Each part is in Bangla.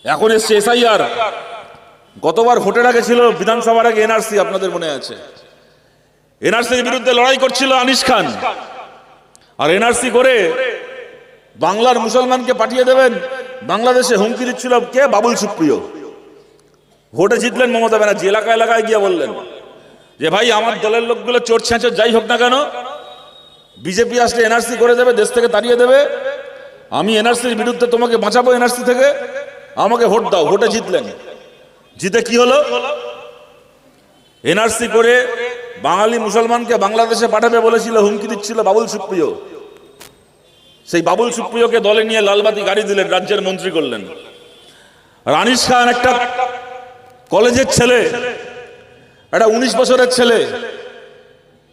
এখন এসছে এসআইআর। গতবার ভোটের আগে ছিল বিধানসভার আগে এনআরসি, আপনাদের মনে আছে? এনআরসির বিরুদ্ধে লড়াই করছিল আনিস খান, আর এনআরসি করে বাংলার মুসলমানকে পাঠিয়ে দেবেন বাংলাদেশে হুমকি দিচ্ছিল কে? বাবুল সুপ্রিয়। ভোটে জিতলেন মমতা ব্যানার্জি, এলাকায় এলাকায় গিয়ে বললেন যে ভাই আমার দলের লোকগুলো চোর ছেঁচর যাই হোক না কেন, বিজেপি আসলে এনআরসি করে দেবে, দেশ থেকে তাড়িয়ে দেবে, আমি এনআরসির বিরুদ্ধে তোমাকে বাঁচাবো এনআরসি থেকে, আমাকে ভোট দাও। ভোটে জিতলেন। জিতে কি হলো? এনআরসি করে বাঙালি মুসলমানকে বাংলাদেশে পাঠাবে বলেছিল, হুমকি দিচ্ছিল বাবুল সুপ্রিয়। সেই বাবুল সুপ্রিয়কে দলে নিয়ে লালবাতি গাড়ি দিলেন, রাজ্যের মন্ত্রী করলেন। আর আনিস খান একটা কলেজের ছেলে, একটা 19 বছরের ছেলে,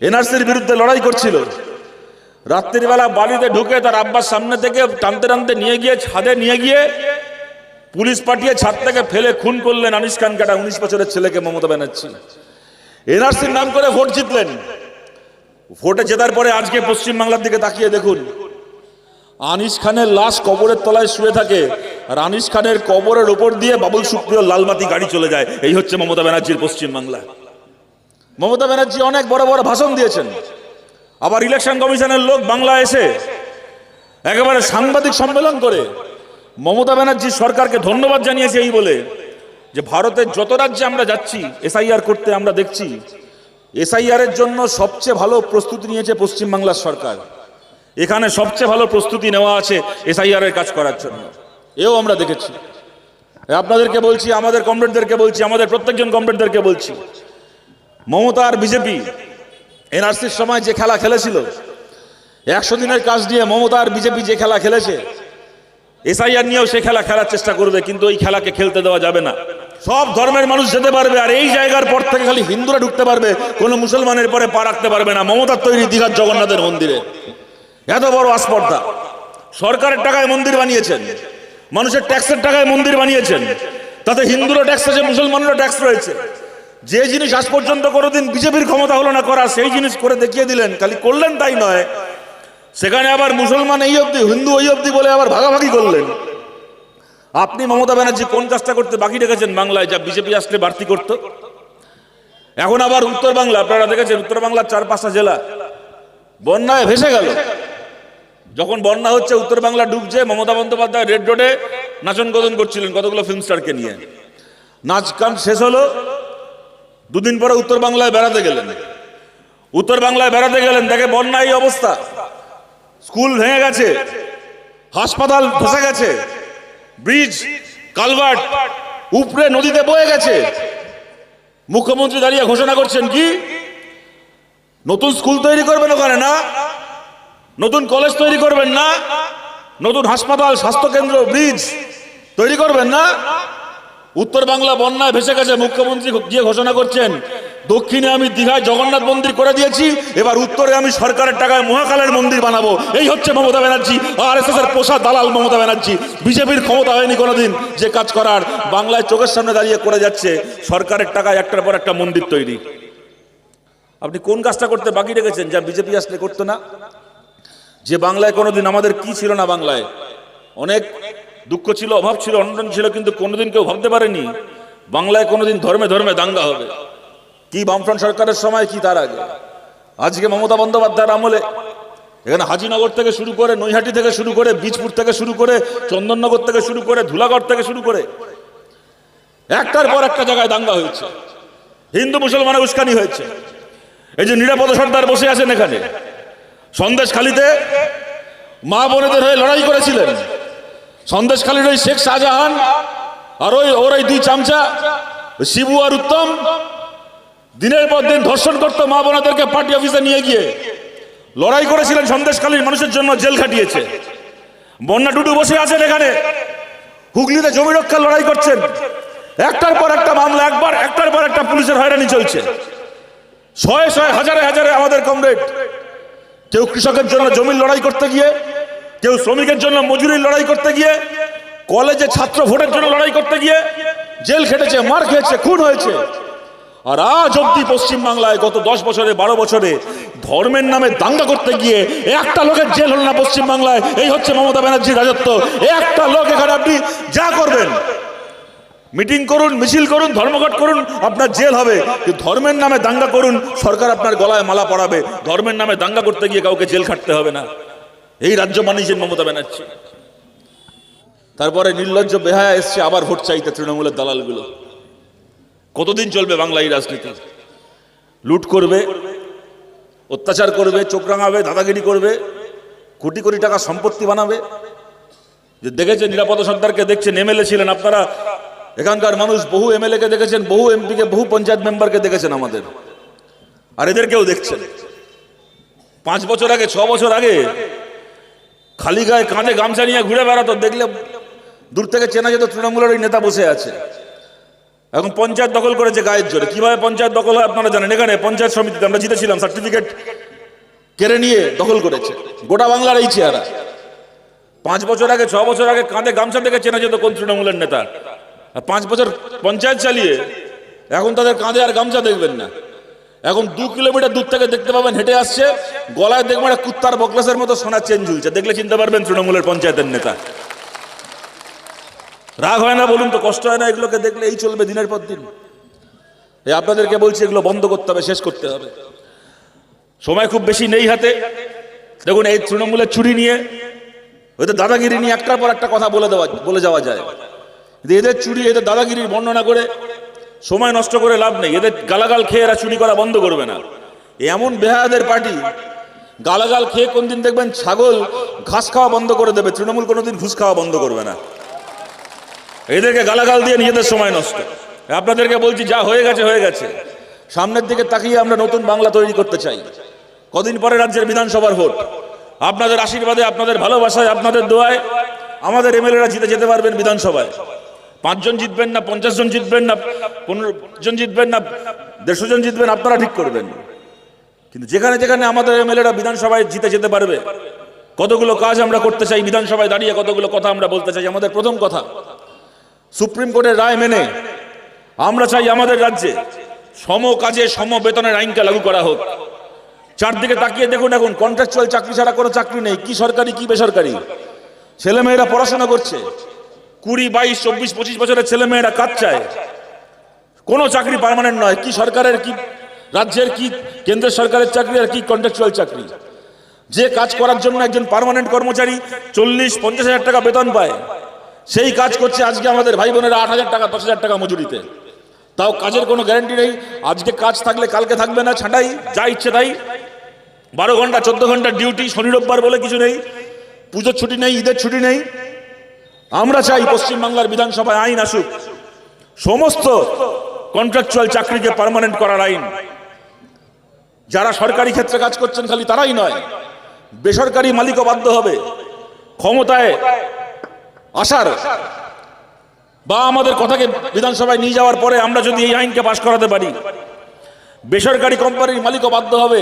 এনআরসির বিরুদ্ধে লড়াই করছিল। রাত্রিবেলা বাড়িতে ঢুকে তার আব্বার সামনে থেকে টানতে টানতে নিয়ে গিয়ে ছাদে নিয়ে গিয়ে পুলিশ পাঠিয়ে ছাদ থেকে ফেলে খুন করলেন আনিস খানকে, একটা 19 বছরের ছেলেকে মমতা ব্যানার্জি। এনআরসির নাম করে ভোট জিতলেন। ভোটে জেতার পরে আজকে পশ্চিমবাংলার দিকে তাকিয়ে দেখুন, আনিস খানের লাশ কবরের তলায় শুয়ে থাকে, আর আনিস খানের কবরের ওপর দিয়ে বাবুল সুপ্রিয় লালবাতি গাড়ি চলে যায়। এই হচ্ছে মমতা ব্যানার্জির পশ্চিমবাংলা। মমতা ব্যানার্জি অনেক বড় বড় ভাষণ দিয়েছেন, আবার ইলেকশন কমিশনের লোক বাংলা এসে একেবারে সাংবাদিক সম্মেলন করে মমতা ব্যানার্জি সরকারকে ধন্যবাদ জানিয়েছে এই বলে যে ভারতের যত রাজ্যে আমরা যাচ্ছি এসআইআর করতে, আমরা দেখছি এসআইআর এর জন্য সবচেয়ে ভালো প্রস্তুতি নিয়েছে পশ্চিমবাংলার সরকার। এখানে সবচেয়ে ভালো প্রস্তুতি নেওয়া আছে এসআইআর এর কাজ করার জন্য, এও আমরা দেখেছি। আপনাদেরকে বলছি, আমাদের কমরেডদেরকে বলছি, আমাদের প্রত্যেকজন কমরেডদেরকে বলছি, মমতা আর বিজেপি এনআরসির সময় যে খেলা খেলেছিল, 100 দিনের কাজ দিয়ে মমতা আর বিজেপি যে খেলা খেলেছে, এসআইআর নিয়েও সে খেলা খেলার চেষ্টা করবে, কিন্তু ওই খেলাকে খেলতে দেওয়া যাবে না। সব ধর্মের মানুষ যেতে পারবে, আর এই জায়গার পর থেকে খালি হিন্দুরা ঢুকতে পারবে, কোনো মুসলমানের পরে পা রাখতে পারবে না। মমতার তৈরি দীঘার জগন্নাথের মন্দিরে এত বড় আস্পর্ধা। সরকারের টাকায় মন্দির বানিয়েছেন, মানুষের ট্যাক্সের টাকায় মন্দির বানিয়েছেন, তাতে হিন্দুরও ট্যাক্স আছে, মুসলমানেরও ট্যাক্স রয়েছে। যে জিনিস আজ পর্যন্ত কোনোদিন বিজেপির ক্ষমতা হলো না করা, সেই জিনিস করে দেখিয়ে দিলেন। খালি করলেন তাই নয়, সেখানে আবার মুসলমান এই অবধি, হিন্দু ওই অবধি বলে আবার ভাগাভাগি করলেন। আপনি মমতা ব্যানার্জি কোন কাজটা করতে বাকি রেখেছেন বাংলায়, যা বিজেপি আসলে বাড়তি করত? এখন আবার উত্তর বাংলা, আপনারা দেখেছেন উত্তর বাংলার 4-5টা জেলা বন্যায় ভেসে গেল। যখন বন্যা হচ্ছে, উত্তর বাংলা ডুবছে, মমতা বন্দ্যোপাধ্যায় রেড রোডে নাচন কদন করছিলেন কতগুলো ফিল্ম স্টারকে নিয়ে। নাচ গান শেষ হলো, 2 দিন পরে উত্তর বাংলায় বেড়াতে গেলেন। উত্তর বাংলায় বেড়াতে গেলেন, দেখে বন্যা এই অবস্থা, স্কুল ভেঙে গেছে, হাসপাতাল ধসে গেছে, ব্রিজ কালভার্ট উপরে নদীতে বয়ে গেছে। মুখ্যমন্ত্রী দাঁড়িয়ে ঘোষণা করছেন কি? নতুন স্কুল তৈরি করবেন ওখানে না, নতুন কলেজ তৈরি করবেন না, নতুন হাসপাতাল, স্বাস্থ্যকেন্দ্র, ব্রিজ তৈরি করবেন না। উত্তর বাংলা বন্যায় ভেসে গেছে, মুখ্যমন্ত্রী গিয়ে ঘোষণা করছেন দক্ষিণে আমি দীঘায় জগন্নাথ মন্দির করে দিয়েছি, এবার উত্তরে আমি সরকারের টাকায় মহাকালের মন্দির বানাবো। এই হচ্ছে মমতা ব্যানার্জি, আরএসএস এর পোষা দালাল মমতা ব্যানার্জি। বিজেপির ক্ষমতা হয়নি কোনোদিন যে কাজ করার, বাংলায় চোখের সামনে দাঁড়িয়ে করে যাচ্ছে সরকারের টাকায় একটার পর একটা মন্দির তৈরি। আপনি কোন কাজটা করতে বাকি রেখেছেন যা বিজেপি আসলে করতো না? যে বাংলায় কোনোদিন আমাদের কি ছিল না, বাংলায় অনেক দুঃখ ছিল, অভাব ছিল, অনটন ছিল, কিন্তু কোনোদিন কেউ ভাবতে পারেনি বাংলায় কোনোদিন ধর্মে ধর্মে দাঙ্গা হবে। কি বামফ্রন্ট সরকারের সময়, কি তার আগে। আজকে মমতা বন্দ্যোপাধ্যায়ের আমলে এখানে হাজিনগর থেকে শুরু করে, নৈহাটি থেকে শুরু করে, বীজপুর থেকে শুরু করে, চন্দননগর থেকে শুরু করে, ধুলাগড় থেকে শুরু করে একটার পর একটা জায়গায় দাঙ্গা হয়েছে, হিন্দু মুসলমানের উস্কানি হয়েছে। এই যে নিরাপদ সর্দার বসে আছেন এখানে, সন্দেশখালীতে মা বোনেদের হয়ে লড়াই করেছিলেন। সন্দেশখালীর ওই শেখ শাহজাহান আর ওর ওই 2 চামচা শিবু আর উত্তম দিনের পর দিন ধর্ষণ করতো মা বোনেদেরকে, পার্টি অফিসে নিয়ে গিয়ে লড়াই করেছিলেন, সন্দেশখালীর মানুষের জন্য জেল খাটিয়েছে। বন্যা টুডু বসে আছেন এখানে, হুগলিতে জমি রক্ষার লড়াই করছেন। একটার পর একটা মামলা, একটার পর একটা পুলিশের হয়রানি চলছে। শয়ে শয়ে হাজারে হাজারে আমাদের কমরেড, কেউ কৃষকের জন্য জমির লড়াই করতে গিয়ে, কেউ শ্রমিকের জন্য মজুরির লড়াই করতে গিয়ে, কলেজে ছাত্র ভোটের জন্য লড়াই করতে গিয়ে জেল খেটেছে, মার খেয়েছে, খুন হয়েছে। আর আজ অব্দি পশ্চিমবাংলায় গত 10 বছরে 12 বছরে ধর্মের নামে দাঙ্গা করতে গিয়ে একটা লোকের জেল হল না পশ্চিমবাংলায়। এই হচ্ছে মমতা ব্যানার্জির রাজত্ব। একটা লোক এখানে আপনি যা করবেন মিটিং করুন, মিছিল করুন, ধর্মঘট করুন, আপনার জেল হবে। ধর্মের নামে দাঙ্গা করুন, সরকার আপনার গলায় মালা পরাবে। ধর্মের নামে দাঙ্গা করতে গিয়ে কাউকে জেল খাটতে হবে না। এই রাজ্য মানিয়েছেন মমতা ব্যানার্জি। তারপরে নির্লজ্জ বেহায়া এসছে আবার ভোট চাইতে তৃণমূলের দালালগুলো। কতদিন চলবে বাংলা এই রাজনীতি? লুট করবে, অত্যাচার করবে, চোখ রাঙাবে, দাদাগিরি করবে, কোটি কোটি টাকা সম্পত্তি বানাবে। যে দেখেছেন নিরাপদ সর্দারকে, দেখছেন এমএলএ ছিলেন আপনারা, এখানকার মানুষ বহু এমএলএ কে দেখেছেন, বহু এমপিকে, বহু পঞ্চায়েত মেম্বারকে দেখেছেন আমাদের। আর এদেরকেও দেখছেন। 5 বছর আগে, 6 বছর আগে খালি গায়ে কাঁধে গামছা নিয়ে ঘুরে বেড়াতো, দেখলে দূর থেকে চেনা যেত তৃণমূলের ওই নেতা বসে আছে। এখন পঞ্চায়েত দখল করেছে গায়ের জোরে। কিভাবে পঞ্চায়েত দখল হয় আপনারা জানেন। এখানে পঞ্চায়েত সমিতিতে আমরা জিতেছিলাম, সার্টিফিকেট কেড়ে নিয়ে দখল করেছে। গোটা বাংলার এই চেহারা। 5 বছর আগে, 6 বছর আগে কাঁধে গামছা থেকে চেনা যেত কোন তৃণমূলের নেতা। আর 5 বছর পঞ্চায়েত চালিয়ে এখন তাদের কাঁধে আর গামছা দেখবেন না। এখন 2 কিলোমিটার দূর থেকে দেখতে পাবেন হেঁটে আসছে, গলায় দেখবেন একটা কুত্তার বকলেসের মতো সোনার চেন ঝুলছে। দেখলে চিনতে পারবেন তৃণমূলের পঞ্চায়েতের নেতা। রাগ হয় না বলুন তো? কষ্ট হয় না এগুলোকে দেখলে? এই চলবে দিনের পর দিন। এই আপনাদেরকে বলছি, এগুলো বন্ধ করতে হবে, শেষ করতে হবে। সময় খুব বেশি নেই হাতে। দেখুন এই তৃণমূলের চুরি নিয়ে, ওদের দাদাগিরি নিয়ে একটার পর একটা কথা বলে যাওয়া যায়। এদের চুরি, এদের দাদাগিরির বর্ণনা করে সময় নষ্ট করে লাভ নেই। এদের গালাগাল খেয়ে এরা চুরি করা বন্ধ করবে না। এমন বেহায়াদের পার্টি, গালাগাল খেয়ে কোনদিন দেখবেন ছাগল ঘাস খাওয়া বন্ধ করে দেবে, তৃণমূল কোনোদিন ঘুষ খাওয়া বন্ধ করবে না। এদেরকে গালাগাল দিয়ে নিজেদের সময় নষ্ট। আপনাদেরকে বলছি, যা হয়ে গেছে হয়ে গেছে। সামনের দিকে তাকিয়ে আমরা নতুন বাংলা তৈরি করতে চাই। কদিন পরে রাজ্যের বিধানসভার ভোট। আপনাদের আশীর্বাদে, আপনাদের ভালোবাসায়, আপনাদের দোয়ায় আমাদের এমএলএরা জিতে যেতে পারবেন বিধানসভায়। 5 জন জিতবেন না 50 জন জিতবেন না 15 জন জিতবেন না 150 জন জিতবেন, আপনারা ঠিক করবেন। কিন্তু যেখানে যেখানে আমাদের এমএলএরা বিধানসভায় জিতে যেতে পারবে, কতগুলো কাজ আমরা করতে চাই বিধানসভায় দাঁড়িয়ে, কতগুলো কথা আমরা বলতে চাই। আমাদের প্রথম কথা, সুপ্রিম কোর্টের রায় মেনে আমরা চাই আমাদের রাজ্যে সম কাজে সম বেতনের আইনকে লাগু করা হোক। চারদিকে তাকিয়ে দেখুন, এখন কন্ট্রাকচুয়াল চাকরি ছাড়া কোনো চাকরি নেই। কি সরকারি কি বেসরকারি। ছেলেমেয়েরা পড়াশোনা করছে, 20, 22, 24, 25 বছরের ছেলেমেয়েরা কাজ চায়। কোনো চাকরি পার্মানেন্ট নয়। কি সরকারের, কি রাজ্যের, কি কেন্দ্রের সরকারের চাকরি, আর কি কন্ট্রাকচুয়াল চাকরি। যে কাজ করার জন্য একজন পার্মানেন্ট কর্মচারী 40-50 হাজার টাকা বেতন পায়, সেই কাজ করছে আজকে আমাদের ভাই বোনেরা 8 হাজার টাকা 10 হাজার টাকা মজুরিতে। তাও কাজের কোনো গ্যারান্টি নেই। আজকে কাজ থাকলে কালকে থাকবে না, ছাঁটাই, যা ইচ্ছে তাই। 12 ঘন্টা 14 ঘন্টা ডিউটি, শনি রোববার বলে কিছু নেই, পুজোর ছুটি নেই, ঈদের ছুটি নেই। আমরা চাই পশ্চিমবাংলার বিধানসভায় আইন আসুক, সমস্ত কন্ট্রাকচুয়াল চাকরিকে পার্মানেন্ট করার আইন। যারা সরকারি ক্ষেত্রে কাজ করছেন খালি তারাই নয়, বেসরকারি মালিকও বাধ্য হবে ক্ষমতায় আসার বা আমাদের কথাকে বিধানসভায় নিয়ে যাওয়ার পরে আমরা যদি এই আইনকে পাশ করাতে পারি, বেসরকারি কোম্পানির মালিকও বাধ্য হবে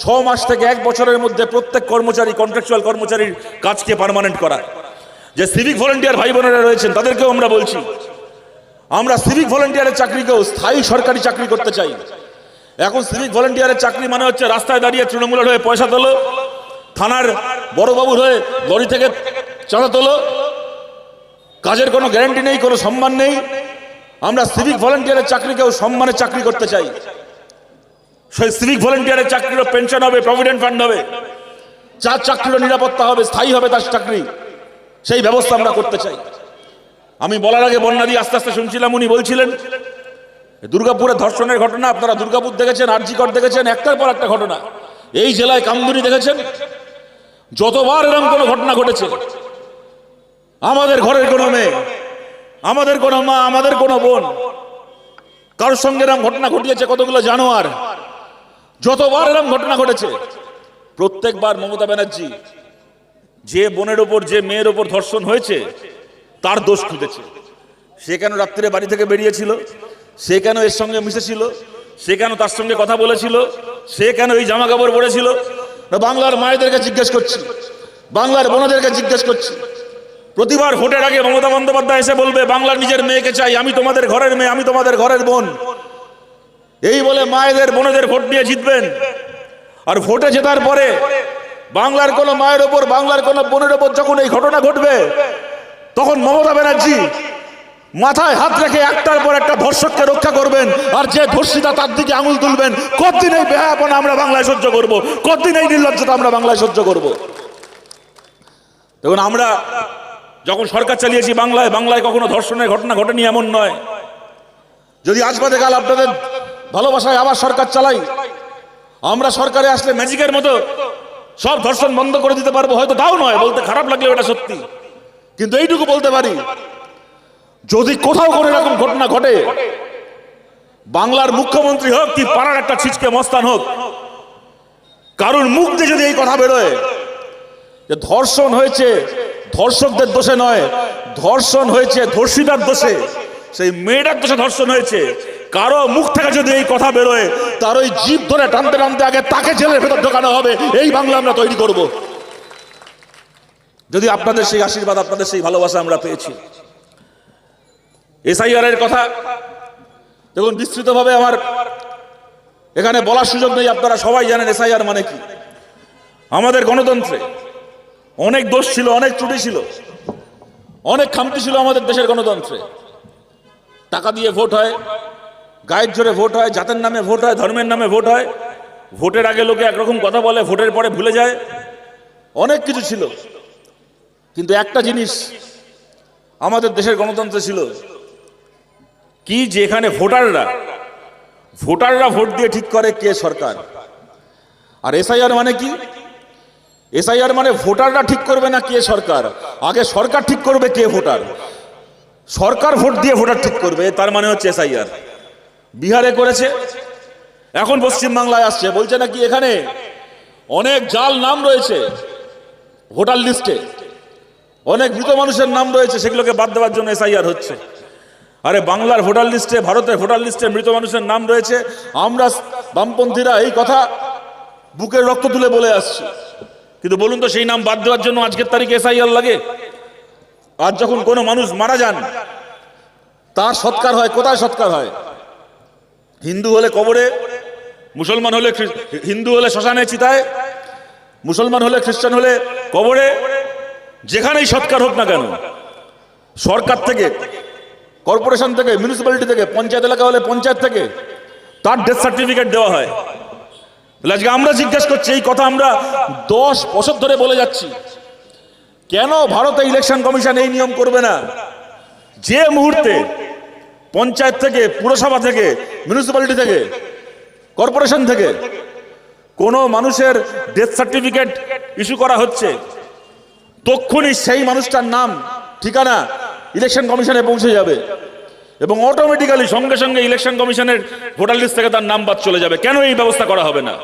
6 মাস থেকে 1 বছরের মধ্যে প্রত্যেক কর্মচারী, কন্ট্রাকচুয়াল কর্মচারীর কাজকে পার্মানেন্ট করা। যে সিভিক ভলেন্টিয়ার ভাই বোনেরা রয়েছেন তাদেরকেও আমরা বলছি, আমরা সিভিক ভলেন্টিয়ারের চাকরিকেও স্থায়ী সরকারি চাকরি করতে চাই। এখন সিভিক ভলেন্টিয়ারের চাকরি মানে হচ্ছে রাস্তায় দাঁড়িয়ে তৃণমূলের হয়ে পয়সা তোলো, থানার বড়বাবুর হয়ে লরি থেকে চাঁদা তোলো, কাজের কোনো গ্যারান্টি নেই, কোনো সম্মান নেই। আমরা সিভিক ভলেন্টিয়ারের চাকরিকেও সম্মানের চাকরি করতে চাই। সেই সিভিক ভলেন্টিয়ারের চাকরিরও পেনশন হবে, প্রভিডেন্ট ফান্ড হবে, যার চাকরিরও নিরাপত্তা হবে, স্থায়ী হবে তার চাকরি, সেই ব্যবস্থা আমরা করতে চাই। আমি বলার আগে বন্যা দিয়ে আস্তে আস্তে শুনছিলাম, উনি বলছিলেন দুর্গাপুরে ধর্ষণের ঘটনা। আপনারা দুর্গাপুর দেখেছেন, আরজিকর দেখেছেন, একটার পর একটা ঘটনা। এই জেলায় কামদুনি দেখেছেন, যতবার এরকম কোনো ঘটনা ঘটেছে, আমাদের ঘরের কোনো মেয়ে, আমাদের কোনো মা, আমাদের কোনো বোন, কারোর সঙ্গে এরকম ঘটনা ঘটিয়েছে কতগুলো জানোয়ার। যতবার এরকম ঘটনা ঘটেছে, প্রত্যেকবার মমতা ব্যানার্জি যে বোনের ওপর, যে মেয়ের ওপর ধর্ষণ হয়েছে তার দোষ খুঁজেছে। সে কেন রাত্রে বাড়ি থেকে বেরিয়েছিল, সে কেন এর সঙ্গে মিশেছিল, সে কেন তার সঙ্গে কথা বলেছিল, সে কেন এই জামা কাপড় পরেছিল। বাংলার মায়েদেরকে জিজ্ঞেস করছি, বাংলার বোনদেরকে জিজ্ঞেস করছি। প্রতিবার ভোটের আগে মমতা বন্দ্যোপাধ্যায় এসে বলবে বাংলার নিজের মেয়েকে চাই, আমি তোমাদের ঘরের মেয়ে, আমি তোমাদের ঘরের বোন, এই বলে মায়েদের বোনেদের ভোট নিয়ে জিতবেন। আর ভোটে জেতার পরে বাংলার কোন মায়ের ওপর, বাংলার কোন বোনের ওপর যখন এই ঘটনা ঘটবে, তখন মমতা ব্যানার্জি মাথায় হাত রেখে একটার পর একটা ধর্ষককে রক্ষা করবেন, আর যে ধর্ষিতা তার দিকে আঙুল তুলবেন। কতদিন এই বেহায়াপনা আমরা বাংলায় সহ্য করব? কতদিন এই নির্লজ্জতা আমরা বাংলায় সহ্য করব? দেখুন, আমরা যখন সরকার চালিয়েছি বাংলায় কখনো ধর্ষণের ঘটনা ঘটেনি এমন নয়। যদি আজ বাদে কাল আপনাদের ভালোবাসায় আবার সরকার চালাই, আমরা সরকারে আসলে ম্যাজিকের মতো সব ধর্ষণ বন্ধ করে দিতে পারবো, হয়তো তাও নয়, বলতে খারাপ লাগলেও এটা সত্যি। কিন্তু এইটুকু বলতে পারি, যদি কোথাও কোনো এরকম ঘটনা ঘটে, বাংলার মুখ্যমন্ত্রী হোক কি পাড়ার একটা ছিচকে মস্তান হোক, কারণ মুখ দিয়ে যদি এই কথা বেরোয় যে ধর্ষণ হয়েছে ধর্ষকদের দোষে নয়, ধর্ষণ হয়েছে ধর্ষিতার দোষে, সেই মেয়েটার দোষে ধর্ষণ হয়েছে, কারো মুখ থেকে যদি এই কথা বেরোয়, তার ওই জিভ ধরে টানতে টানতে আগে তাকে জেলের ভেতর ঢোকানো হবে। এই বাংলা আমরা তৈরি করব। যদি আপনাদের সেই আশীর্বাদ, আপনাদের সেই ভালোবাসা আমরা পেয়েছি। এসআইআর এর কথা দেখুন, বিস্তৃতভাবে আমার এখানে বলার সুযোগ নেই, আপনারা সবাই জানেন এসআইআর মানে কি। আমাদের গণতন্ত্রে অনেক দোষ ছিল, অনেক ত্রুটি ছিল, অনেক খামতি ছিল আমাদের দেশের গণতন্ত্রে। টাকা দিয়ে ভোট হয়, গায়ের জোরে ভোট হয়, জাতের নামে ভোট হয়, ধর্মের নামে ভোট হয়, ভোটের আগে লোকে একরকম কথা বলে, ভোটের পরে ভুলে যায়, অনেক কিছু ছিল। কিন্তু একটা জিনিস আমাদের দেশের গণতন্ত্রে ছিল কি, যে এখানে ভোটাররা ভোট দিয়ে ঠিক করে কে সরকার। আর এসআইআর মানে কি? এসআইআর মানে ভোটাররা ঠিক করবে না কে সরকার, আগে সরকার ঠিক করবে কে ভোটার। সরকার ভোট দিয়ে ভোটার ঠিক করবে, তার মানে হচ্ছে এসআইআর। বিহারে করেছে, এখন পশ্চিমবাংলায় আসছে, বলছে নাকি এখানে অনেক জাল নাম রয়েছে ভোটার লিস্টে, অনেক মৃত মানুষের নাম রয়েছে, সেগুলোকে বাদ দেওয়ার জন্য এসআইআর হচ্ছে। আরে বাংলার ভোটার লিস্টে, ভারতের ভোটার লিস্টে মৃত মানুষের নাম রয়েছে। আমরা বামপন্থীরা এই কথা বুকের রক্ত তুলে বলে আসছি, কিন্তু বলুন তো, সেই নাম বাদ দেওয়ার জন্য আজকের তারিখে এসআইআর লাগে? আজ যখন কোনো মানুষ মারা যান, তার সৎকার হয়, কোথায় সৎকার হয়? হিন্দু হলে কবরে, মুসলমান হলে হিন্দু হলে শ্মশানে চিতায়, মুসলমান হলে খ্রিস্টান হলে কবরে। যেখানেই সৎকার হোক না কেন, সরকার থেকে, কর্পোরেশন থেকে, মিউনিসিপ্যালিটি থেকে, পঞ্চায়েত এলাকা হলে পঞ্চায়েত থেকে তার ডেথ সার্টিফিকেট দেওয়া হয়। আজকে আমরা জিজ্ঞেস করছি, এই কথা আমরা 10 বছর ধরে বলে যাচ্ছি, কেন ভারতে ইলেকশন কমিশন এই নিয়ম করবে না? যে মুহূর্তে পঞ্চায়েত থেকে, পুরসভা থেকে, মিউনিসিপ্যালিটি থেকে, কর্পোরেশন থেকে কোনো মানুষের ডেথ সার্টিফিকেট ইস্যু করা হচ্ছে, তক্ষুনি সেই মানুষটার নাম, ঠিকানা ইলেকশন কমিশনে পৌঁছে যাবে এবং অটোমেটিক্যালি সঙ্গে সঙ্গে ইলেকশন কমিশনের ভোটার লিস্ট থেকে তার নাম বাদ চলে যাবে। কেন এই ব্যবস্থা করা হবে না?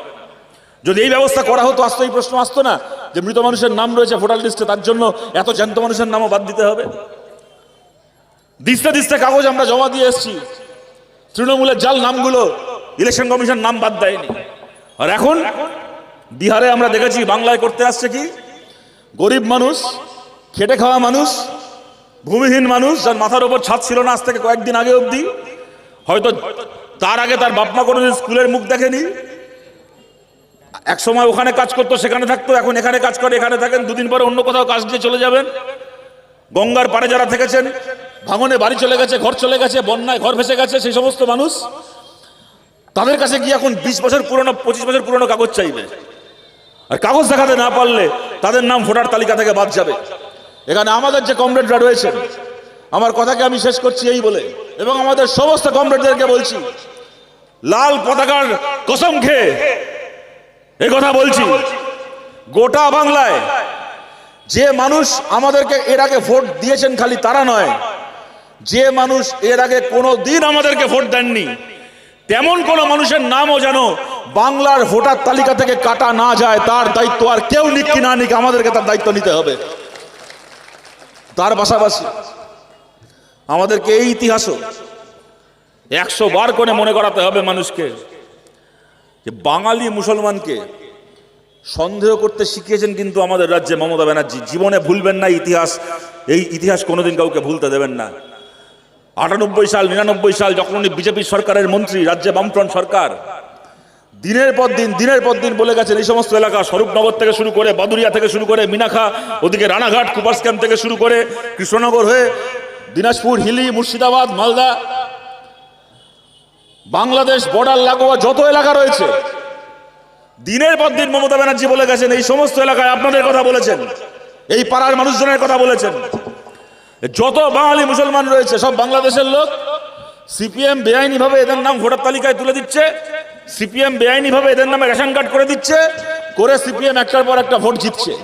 যদি এই ব্যবস্থা করা হতো, আসতো এই প্রশ্ন আসতো না যে মৃত মানুষের নাম রয়েছে ভোটার লিস্টে, তার জন্য এত জ্যান্ত মানুষের নামও বাদ দিতে হবে। দিস্তে কাগজ আমরা জমা দিয়ে এসেছি, তৃণমূলের জাল নামগুলো ইলেকশন কমিশন নাম বাদ দেয়নি। আর এখন বিহারে আমরা দেখেছি, বাংলায় করতে আসছে কি, গরিব মানুষ, খেটে খাওয়া মানুষ, ভূমিহীন মানুষ, যার মাথার উপর ছাদ ছিল না আজ থেকে কয়েকদিন আগে অবধি, হয়তো তার আগে তার বাপ মা কোনোদিন স্কুলের মুখ দেখেনি, এক সময় ওখানে কাজ করতো, সেখানে থাকতো, এখন এখানে কাজ করে, এখানে থাকেন, দুদিন পরে অন্য কোথাও কাজ দিয়ে চলে যাবেন। গঙ্গার পাড়ে যারা থেকেছেন, ভাঙনে বাড়ি চলে গেছে, ঘর চলে গেছে, বন্যায় ঘর ভেসে গেছে, সেই সমস্ত মানুষ তাদের কাছে গিয়ে এখন 20 বছর পুরনো, 25 বছর পুরনো কাগজ চাইবে। আর কাগজ দেখাতে না পারলে তাদের নাম ভোটার তালিকা থেকে বাদ যাবে। এখানে আমাদের যে কমরেডরা রয়েছেন, আমার কথাকে আমি শেষ করছি এই বলে, এবং আমাদের সমস্ত কমরেডদেরকে বলছি, লাল পতাকার কসম খেয়ে এ কথা বলছি, গোটা বাংলায় যে মানুষ আমাদেরকে এর আগে ভোট দিয়েছেন, খালি তারা নয়, যে মানুষ এর আগে কোনো দিন আমাদেরকে ভোট দেননি, তেমন কোন মানুষের নামও যেন বাংলার ভোটার তালিকা থেকে কাটা না যায়, তার দায়িত্ব আর কেউ নিক কি না নিক, আমাদেরকে তার দায়িত্ব নিতে হবে। তার পাশাপাশি আমাদেরকে এই ইতিহাসও 100 বার করে মনে করাতে হবে মানুষকে, যে বাঙালি মুসলমানকে সন্দেহ করতে শিখিয়েছেন কিন্তু আমাদের রাজ্যে মমতা ব্যানার্জি। জীবনে ভুলবেন না ইতিহাস, এই ইতিহাস কোনোদিন কাউকে ভুলতে দেবেন না। 98 সাল, 99 সাল যখন উনি বিজেপি সরকারের মন্ত্রী, রাজ্যে বামফ্রন্ট সরকার, দিনের পর দিন বলে গেছেন এই সমস্ত এলাকা, স্বরূপনগর থেকে শুরু করে, বাদুরিয়া থেকে শুরু করে, মিনাখা, ওদিকে রানাঘাট, কুপার্স ক্যাম্প থেকে শুরু করে, কৃষ্ণনগর হয়ে দিনাজপুর, হিলি, মুর্শিদাবাদ, মালদা, বাংলাদেশ বর্ডার লাগোয়া যত এলাকা রয়েছে, দিনের পর দিন মমতা ব্যানার্জি বলে গেছেন এই সমস্ত এলাকায় আপনাদের কথা বলেছেন, এই পাড়ার মানুষজনের কথা বলেছেন। যত বাঙালি মুসলমান রয়েছে সব বাংলাদেশের লোক। সিপিএম বেআইনি ভাবে এদের নাম ভোটার তালিকায় তুলে দিচ্ছে, সিপিএম বেআইনি ভাবে এদের নামে রেশন কার্ড করে দিচ্ছে, করে সিপিএম একটার পর একটা ভোট জিতছে।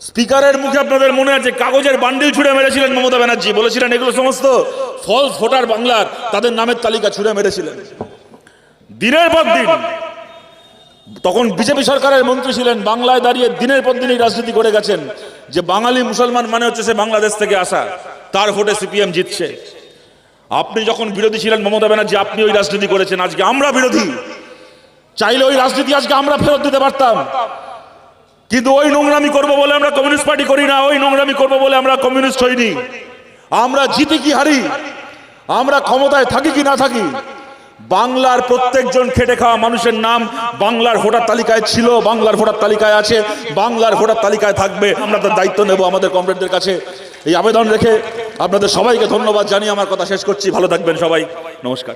স্পিকারের মুখে আপনাদের মনে আছে কাগজের বান্ডিল ছুঁড়ে মেরেছিলেন মমতা ব্যানার্জি, বলেছিলেন এগুলো সমস্ত ফলস ভোটার বাংলার, তাদের নামের তালিকা ছুঁড়ে মেরেছিলেন দিনের পর দিন। তখন বিজেপি সরকারের মন্ত্রী ছিলেন, বাংলায় দাঁড়িয়ে দিনের পর দিনই রাজনীতি করে গেছেন যে বাঙালি মুসলমান মানে হচ্ছে সে বাংলাদেশ থেকে আসা, তার ভোটে সিপিএম জিতছে। আপনি যখন বিরোধী ছিলেন মমতা ব্যানার্জি, আপনি ওই রাজনীতি করেছেন। আজকে আমরা বিরোধী, চাইলে ওই রাজনীতি আজকে আমরা ফেরত দিতে পারতাম, কিন্তু ওই নোংরামি করবো বলে আমরা কমিউনিস্ট পার্টি করি না, ওই নোংরামি করবো বলে আমরা কমিউনিস্ট হইনি। আমরা জিতি কি হারি, আমরা ক্ষমতায় থাকি কি না থাকি, বাংলার প্রত্যেকজন খেটে খাওয়া মানুষের নাম বাংলার ভোটার তালিকায় ছিল, বাংলার ভোটার তালিকায় আছে, বাংলার ভোটার তালিকায় থাকবে। আমরা তার দায়িত্ব নেব আমাদের কমরেডদের কাছে। এই আবেদন রেখে আপনাদের সবাইকে ধন্যবাদ জানিয়ে আমার কথা শেষ করছি। ভালো থাকবেন সবাই, নমস্কার।